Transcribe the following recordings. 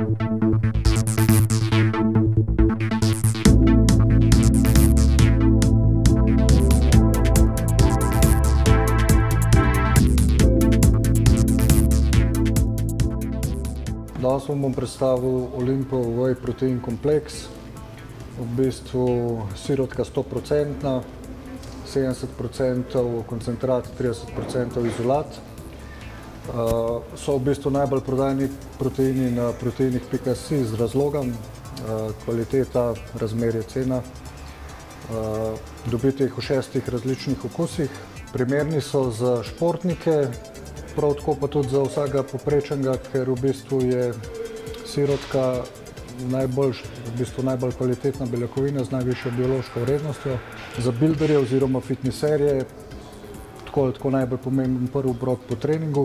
Danes vam bom predstavil Olympov Whey Protein Kompleks. V bistvu sirotka 100%, 70% koncentrat, 30% izolat. So v bistvu najbolj prodajni proteini na proteinih.si z razlogom. Kvaliteta, razmerje, cena. Dobite jih v 6 različnih okusih. Primerni so za športnike, prav tako pa tudi za vsakega povprečnega, ker v bistvu je sirotka najbolj kvalitetna beljakovina z najvišjo biološko vrednostjo. Za builderje oziroma fitneserje tako najbolj pomemben prvi obrok po treningu.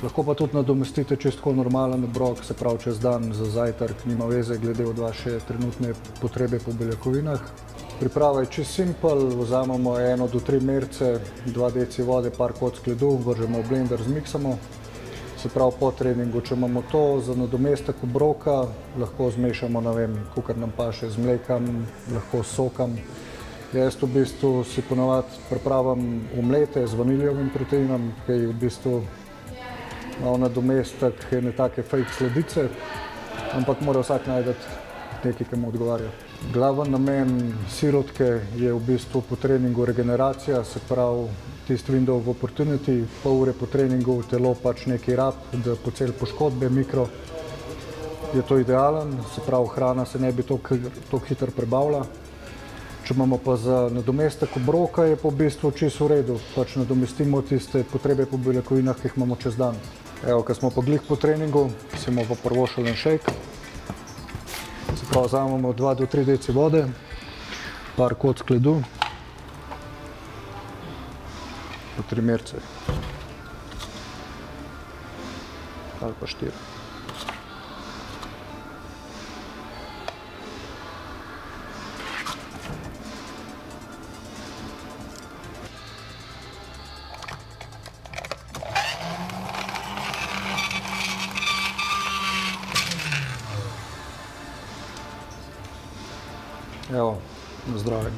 Lahko pa tudi nadomestite čisto normalen obrok, se pravi čez dan za zajtrk, nima veze glede od vaše trenutne potrebe po beljakovinah. Priprava je čisto simpel, vzamemo 1 do 3 merce, 2 deci vode, par kock ledu, vržemo v blender, zmiksamo. Se pravi po treningu, če imamo to za nadomestek obroka, lahko zmešamo, ne vem, kakor nam paše, z mlekom, lahko s sokom. Jaz v bistvu si ponavadi pripravim omlete z vaniljevim proteinom, ki je v bistvu malo nadomestek ene take fake sladice, ampak mora vsak najti nekaj, ki mu odgovarja. Glaven namen sirotke je v bistvu po treningu regeneracija, se pravi tisti window of opportunity, pol ure po treningu telo pač nekaj rab, da poceli poškodbe, mikro, je to idealen, se pravi hrana se ne bi toliko hitro prebavila. Če imamo pa za nadomestek obroka, je pa v bistvu čisto v redu, pač nadomestimo tiste potrebe po beljakovinah, ki jih imamo čez dan. Evo, ko smo pa glih po treningu, si bomo pa privoščili en shake. Se pravi, vzamemo 2 do 3 deci vode, par kock ledu, pa 3 merce ali pa 4. Evo, na zdravje.